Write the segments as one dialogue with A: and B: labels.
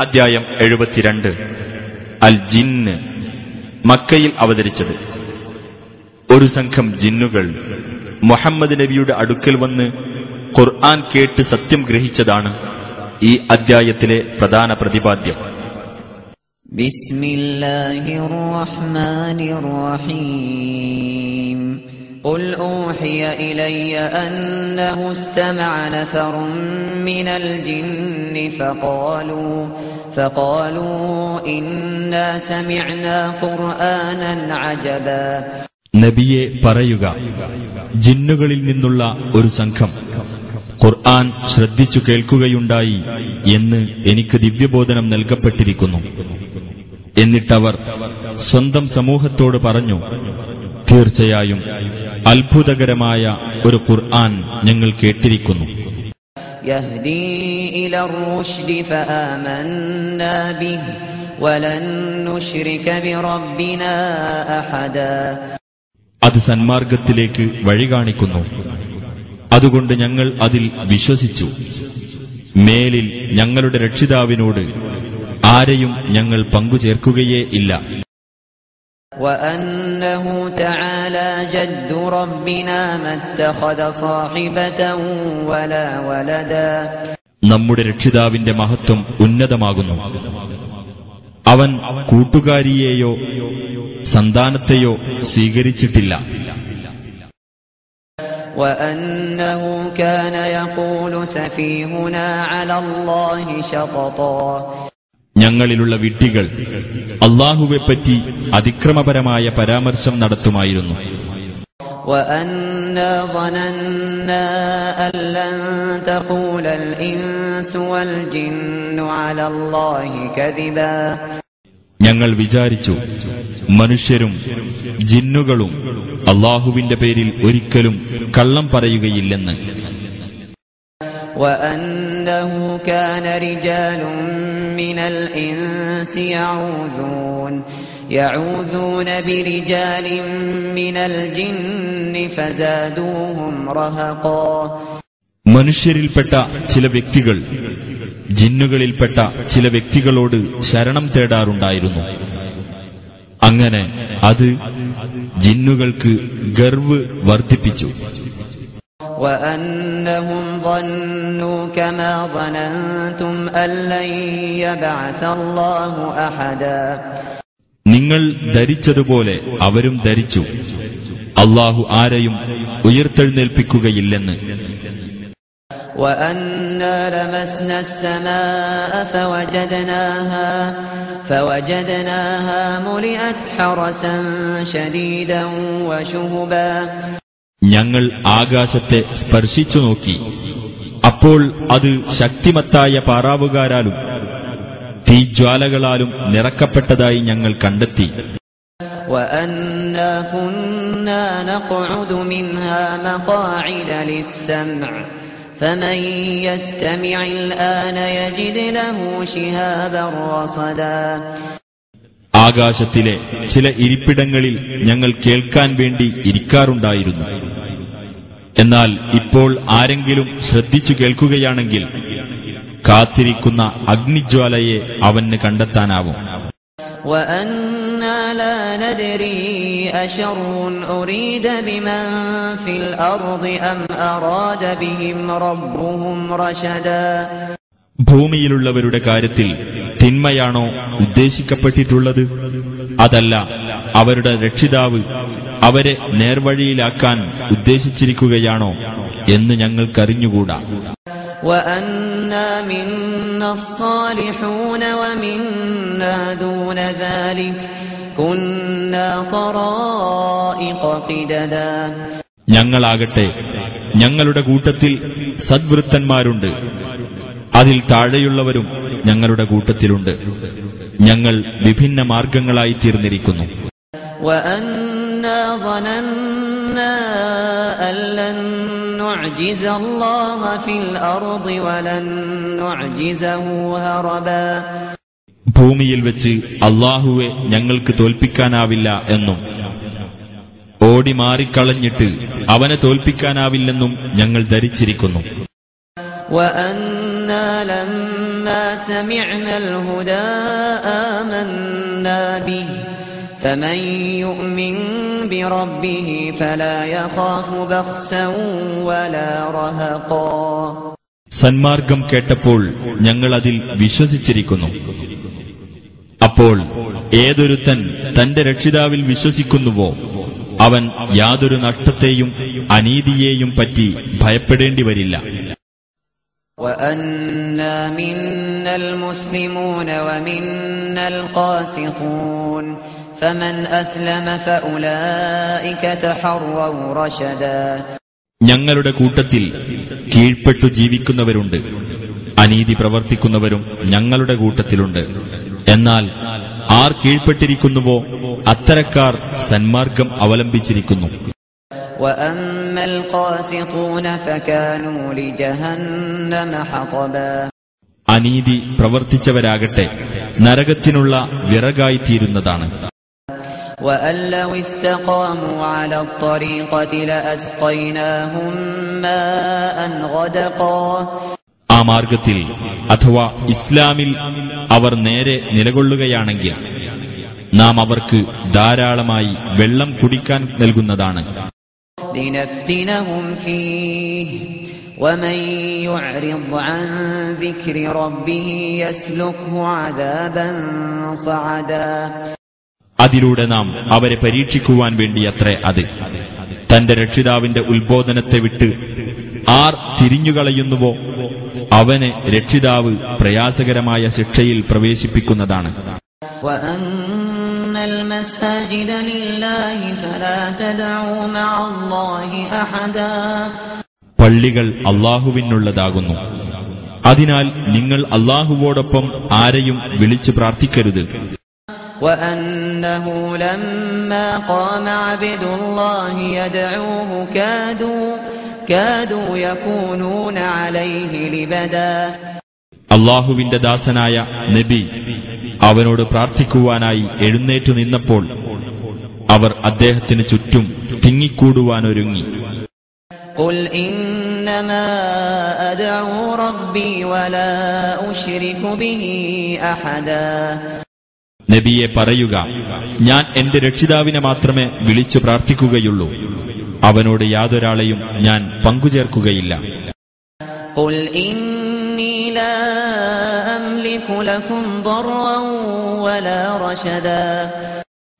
A: അധ്യായം 72 അൽ ജിന്ന്. മക്കയിൽ അവതരിച്ചത്. ഒരു സംഘം ജിന്നുകൾ മുഹമ്മദ് നബിയുടെ അടുക്കൽ വന്ന് ഖുർആൻ കേട്ട് സത്യം ഗ്രഹിച്ചതാണ് ഈ അധ്യായത്തിലെ പ്രധാന പ്രതിപാദ്യം.
B: ബിസ്മില്ലാഹിർ റഹ്മാനിർ റഹീം. ഖുൽ ഊഹിയ ഇലയ്യ അന്നഹു ഇസ്തമഅ നഫറുൻ മിനൽ ജിന്നി ഫഖാലൂ ഇന്നാ സമിഅനാ ഖുർആനൻ അജബാ.
A: നബിയെ പറയുക, ജിന്നുകളിൽ നിന്നുള്ള ഒരു സംഘം ഖുർആൻ ശ്രദ്ധിച്ചു കേൾക്കുകയുണ്ടായി എന്ന് എനിക്ക് ദിവ്യബോധനം നൽകപ്പെട്ടിരിക്കുന്നു. എന്നിട്ടവർ സ്വന്തം സമൂഹത്തോട് പറഞ്ഞു, തീർച്ചയായും അത്ഭുതകരമായ ഒരു ഖുർആൻ ഞങ്ങൾ കേട്ടിരിക്കുന്നു.
B: യഹ്ദീ ഇലർ റുശ്ദി ഫആമന്നാ ബിഹി വലൻ നുശ്രിക ബിറബ്ബിനാ അഹദാ.
A: അത് സന്മാർഗത്തിലേക്ക് വഴി കാണിക്കുന്നു. അതുകൊണ്ട് ഞങ്ങൾ അതിൽ വിശ്വസിച്ചു. മേലിൽ ഞങ്ങളുടെ രക്ഷിതാവിനോട് ആരെയും ഞങ്ങൾ പങ്കുചേർക്കുകയേ ഇല്ല.
B: വഅന്നഹു തആലാ ജദ്ദു റബ്ബിനാ മത്തഖദ സാഹിബതൻ വലാ വലദാ.
A: നമ്മുടെ രക്ഷിതാവിന്റെ മഹത്വം ഉന്നതമാകുന്നു. അവൻ കൂട്ടുകാരിയെയോ സന്താനത്തെയോ സ്വീകരിച്ചിട്ടില്ല.
B: وأنه كان يقول سفيهنا على الله شططا.
A: ഞങ്ങളിലുള്ള വിഡ്ഢികൾ അല്ലാഹുവെപ്പറ്റി അതിക്രമപരമായ പരാമർശം നടത്തുമായിരുന്നു.
B: وأنا ظننا أن لن تقول الإنس والجن على الله كذبا.
A: ഞങ്ങൾ വിചാരിച്ചു, മനുഷ്യരും ജിന്നുകളും അല്ലാഹുവിന്റെ പേരിൽ ഒരിക്കലും കള്ളം പറയുകയില്ലെന്ന്.
B: وأنه كان رجال من الإنس يعوذون برجال من الجن فزادوهم رهقا.
A: മനുഷ്യരിൽപ്പെട്ട ചില വ്യക്തികൾ ജിന്നുകളിൽപ്പെട്ട ചില വ്യക്തികളോട് ശരണം തേടാറുണ്ടായിരുന്നു. അങ്ങനെ അത് ജിന്നുകൾക്ക് ഗർവ് വർദ്ധിപ്പിച്ചു.
B: وأنهم ظنوا كما ظننتم أن لن يبعث الله أحدا.
A: നിങ്ങൾ ധരിച്ചതുപോലെ അവരും ധരിച്ചു, അല്ലാഹു ആരെയും ഉയർത്തെഴുന്നേൽപ്പിക്കുകയില്ലെന്ന്.
B: وأنا لمسنا السماء فوجدناها ملئت حرسا شديدا وشهبا.
A: ഞങ്ങൾ ആകാശത്തെ സ്പർശിച്ചു നോക്കി. അപ്പോൾ അത് ശക്തിമത്തായ പാറാവുകാരാലും തീജ്വാലകളാലും നിറക്കപ്പെട്ടതായി ഞങ്ങൾ കണ്ടെത്തി.
B: وأنا كنا نقعد منها مقاعد للسمع فمن يستمع الآن يجد له شهابا رصدا.
A: ആകാശത്തിലെ ചില ഇരിപ്പിടങ്ങളിൽ ഞങ്ങൾ കേൾക്കാൻ വേണ്ടി ഇരിക്കാറുണ്ടായിരുന്നു. എന്നാൽ ഇപ്പോൾ ആരെങ്കിലും ശ്രദ്ധിച്ചു കേൾക്കുകയാണെങ്കിൽ കാത്തിരിക്കുന്ന അഗ്നിജ്വാലയെ അവന് കണ്ടെത്താനാവും.
B: وأنا لا ندري أشر أريد بمن في الأرض أم أراد بهم ربهم رشدا.
A: ഭൂമിയിലുള്ളവരുടെ കാര്യത്തിൽ തിന്മയാണോ ഉദ്ദേശിക്കപ്പെട്ടിട്ടുള്ളത്, അതല്ല അവരുടെ രക്ഷിതാവ് അവരെ നേർവഴിയിലാക്കാൻ ഉദ്ദേശിച്ചിരിക്കുകയാണോ എന്ന് ഞങ്ങൾക്കറിഞ്ഞുകൂടാ.
B: وأنا منا الصالحون ومنا دون ذلك كنا طرائق قددا.
A: ഞങ്ങളാകട്ടെ, ഞങ്ങളുടെ കൂട്ടത്തിൽ സദ്വൃത്തന്മാരുണ്ട്, അതിൽ താഴെയുള്ളവരും ഞങ്ങളുടെ കൂട്ടത്തിലുണ്ട്. ഞങ്ങൾ വിഭിന്ന മാർഗങ്ങളായി തീർന്നിരിക്കുന്നു.
B: وأنا ظننا أن لن نعجز الله في الأرض ولن نعجزه هربا.
A: ഭൂമിയിൽ വെച്ച് അല്ലാഹുവെ ഞങ്ങൾക്ക് തോൽപ്പിക്കാനാവില്ല എന്നും ഓടി മാറിക്കളഞ്ഞിട്ട് അവനെ തോൽപ്പിക്കാനാവില്ലെന്നും ഞങ്ങൾ ധരിച്ചിരിക്കുന്നു.
B: وأنا لما فلما سمعنا الهدى آمنا به فمن يؤمن بربه فلا يخاف بخسا ولا رهقا.
A: സന്മാർഗം കേട്ടപ്പോൾ ഞങ്ങൾ അതിൽ വിശ്വസിച്ചിരിക്കുന്നു. അപ്പോൾ ഏതൊരുത്തൻ തന്റെ രക്ഷിതാവിൽ വിശ്വസിക്കുന്നുവോ അവൻ യാതൊരു നഷ്ടത്തെയും അനീതിയെയും പറ്റി ഭയപ്പെടേണ്ടി വരില്ല.
B: وَأَنَّا مِنَّا الْمُسْلِمُونَ وَمِنَّا الْقَاسِطُونَ فَمَنْ أَسْلَمَ فَأُولَئِكَ تَحَرَّوْا رَشَدًا. ഞങ്ങളുടെ കൂട്ടത്തിൽ കീഴ്പ്പെട്ടു ജീവിക്കുന്നവരുണ്ട്, അനീതി പ്രവർത്തിക്കുന്നവരും ഞങ്ങളുടെ കൂട്ടത്തിലുണ്ട്. എന്നാൽ ആർ കീഴ്പ്പെട്ടിരിക്കുന്നുവോ അത്തരക്കാർ സന്മാർഗം അവലംബിച്ചിരിക്കുന്നു. وَأَمَّا الْقَاسِطُونَ فَكَانُوا لِجَهَنَّمَ حَطَبًا.
A: അനീതി പ്രവർത്തിച്ചവരാകട്ടെ നരകത്തിനുള്ള വിറകായിത്തീരുന്നതാണ്.
B: وَأَن لَّوِ اسْتَقَامُوا عَلَى الطَّرِيقَةِ لَأَسْقَيْنَاهُم مَّاءً غَدَقًا.
A: ആ മാർഗത്തിൽ അഥവാ ഇസ്ലാമിൽ അവർ നേരെ നിലകൊള്ളുകയാണെങ്കിൽ നാം അവർക്ക് ധാരാളമായി വെള്ളം കുടിക്കാൻ നൽകുന്നതാണ്.
B: لِنَفْتِنَهُمْ فِيهِ وَمَن يُعْرِضْ عَن ذِكْرِ رَبِّهِ يَسْلُكْهُ عَذَابًا صَعَدًا.
A: അതിലൂടെ നാം അവരെ പരീക്ഷിക്കുവാൻ വേണ്ടിയത്രേ അത്. തന്റെ രക്ഷിതാവിന്റെ ഉത്ബോധനത്തെ വിട്ട് ആർ തിരിഞ്ഞുകളയുന്നുവോ അവനെ രക്ഷിതാവ് പ്രയാസകരമായ ശിക്ഷയിൽ പ്രവേശിപ്പിക്കുന്നതാണ്.
B: وَأَنَّ الْمَسَاجِدَ لِلَّهِ فَلَا تَدْعُوا مَعَ اللَّهِ أَحَدًا.
A: പള്ളികൾ അല്ലാഹുവിനുള്ളതാകുന്നു, അതിനാൽ നിങ്ങൾ അല്ലാഹുവോടൊപ്പം ആരെയും വിളിച്ചു പ്രാർത്ഥിക്കരുത്.
B: وَأَنَّهُ لَمَّا قَامَ عَبْدُ اللَّهِ يَدْعُوهُ كَادُوا يَكُونُونَ عَلَيْهِ لِبَدًا.
A: അല്ലാഹുവിന്റെ ദാസനായ നബി അവനോട് പ്രാർത്ഥിക്കുവാനായി എഴുന്നേറ്റു നിന്നപ്പോൾ അവർ അദ്ദേഹത്തിന് ചുറ്റും തിങ്ങിക്കൂടുവാനൊരുങ്ങി.
B: قُلْ إِنَّمَا أَدْعُو رَبِّي وَلَا أُشْرِكُ بِهِ أَحَدًا.
A: നബിയെ പറയുക, ഞാൻ എന്റെ രക്ഷിതാവിനെ മാത്രമേ വിളിച്ചു പ്രാർത്ഥിക്കുകയുള്ളൂ, അവനോട് യാതൊരാളെയും ഞാൻ പങ്കുചേർക്കുകയില്ല.
B: قُلْ إِنِّي لَا أَمْلِكُ لَكُمْ ضَرًّا وَلَا رَشَدًا.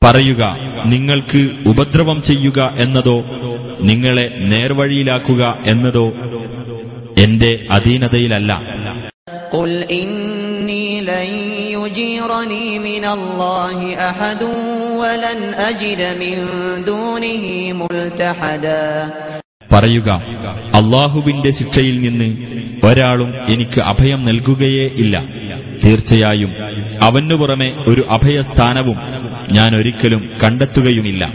A: പറയുക, നിങ്ങൾക്ക് ഉപദ്രവം ചെയ്യുക എന്നതോ നിങ്ങളെ നേർവഴിയിലാക്കുക എന്നതോ എന്റെ അധീനതയിലല്ല.
B: قُلْ إِنِّي لَن يُجِيرَنِي مِنَ اللَّهِ أَحَدٌ وَلَنْ أَجِدَ مِن دُونِهِ مُلْتَحَدًا.
A: പറയുക, അല്ലാഹുവിന്റെ ശിക്ഷയിൽ നിന്ന് ഒരാളും എനിക്ക് അഭയം നൽകുകയേ ഇല്ല. തീർച്ചയായും അവനു പുറമെ ഒരു അഭയസ്ഥാനവും ഞാൻ ഒരിക്കലും കണ്ടെത്തുകയുമില്ല.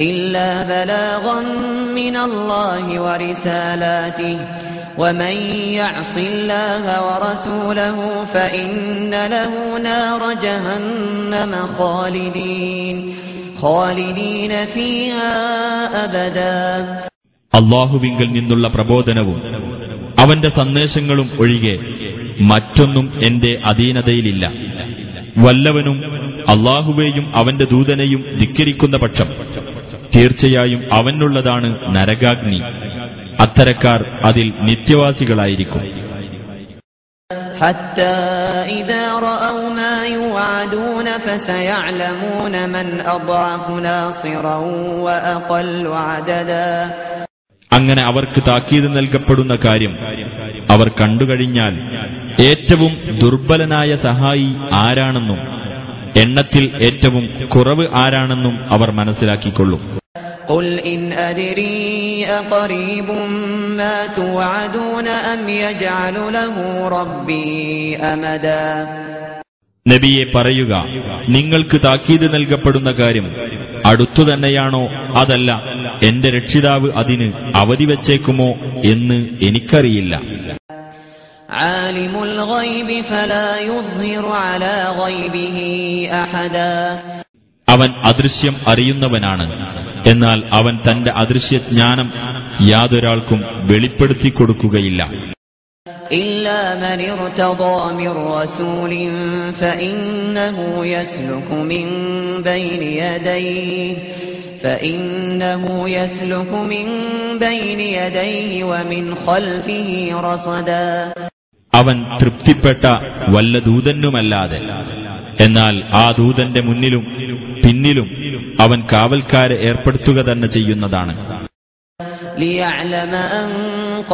B: إِلَّا بَلَاغًا مِّنَ اللَّهِ وَرِسَالَاتِهِ وَمَن يَعْصِ اللَّهَ وَرَسُولَهُ فَإِنَّ لَهُ نَارَ جَهَنَّمَ خَالِدِينَ فِيهَا أَبَدًا.
A: അല്ലാഹുവിങ്കൽ നിന്നുള്ള പ്രബോധനവും അവന്റെ സന്ദേശങ്ങളും ഒഴികെ മറ്റൊന്നും എന്റെ അധീനതയിലില്ല. വല്ലവനും അല്ലാഹുവേയും അവന്റെ ദൂതനെയും ധിക്കരിക്കുന്ന പക്ഷം തീർച്ചയായും അവനുള്ളതാണ് നരകാഗ്നി. അത്തരക്കാർ അതിൽ നിത്യവാസികളായിരിക്കും.
B: حتى إذا رأوا ما يوعدون فسيعلمون من أضعف ناصرا وأقل عددا.
A: അങ്ങനെ അവർക്ക് താക്കീത് നൽകപ്പെടുന്ന കാര്യം അവർ കണ്ടുകഴിഞ്ഞാൽ ഏറ്റവും ദുർബലനായ സഹായി ആരാണെന്നും എണ്ണത്തിൽ ഏറ്റവും കുറവ് ആരാണെന്നും അവർ മനസ്സിലാക്കിക്കൊള്ളും.
B: قل إن أدري أقريب ما توعدون أم يجعل له ربي أمدا.
A: നബിയെ പറയുക, നിങ്ങൾക്ക് താക്കീത് നൽകപ്പെടുന്ന കാര്യം അടുത്തു തന്നെയാണോ അതല്ല എന്റെ രക്ഷിതാവ് അതിന് അവധി വച്ചേക്കുമോ എന്ന് എനിക്കറിയില്ല.
B: عالم الغيب فلا يظهر على غيبه أحدا.
A: അവൻ അദൃശ്യം അറിയുന്നവനാണ്, എന്നാൽ അവൻ തന്റെ അദൃശ്യജ്ഞാനം യാതൊരാൾക്കും വെളിപ്പെടുത്തി കൊടുക്കുകയില്ല.
B: إلا من ارتضى من رسول فإنه يسلك من بين يديه ومن خلفه رصدا.
A: അവൻ തൃപ്തിപ്പെട്ട വല്ല ദൂതനുമല്ലാതെ, എന്നാൽ ആ ദൂതന്റെ മുന്നിലും പിന്നിലും അവൻ കാവൽക്കാരെ ഏർപ്പെടുത്തുക തന്നെ ചെയ്യുന്നതാണ്.
B: ليعلم أن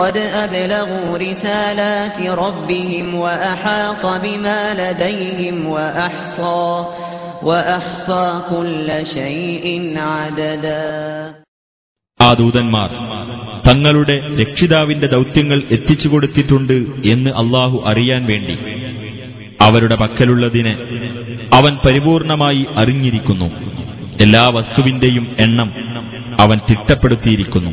B: قد أبلغوا رسالات ربهم وأحاط بما لديهم وأحصى كل شيء عددا.
A: ആ ദൂതന്മാർ തങ്ങളുടെ രക്ഷിതാവിന്റെ ദൗത്യങ്ങൾ എത്തിച്ചുകൊടുത്തിട്ടുണ്ട് എന്ന് അല്ലാഹു അറിയാൻ വേണ്ടി അവരുടെ പക്കലുള്ളതിനെ അവൻ പരിപൂർണമായി അറിഞ്ഞിരിക്കുന്നു. എല്ലാ വസ്തുവിന്റെയും എണ്ണം അവൻ തിട്ടപ്പെടുത്തിയിരിക്കുന്നു.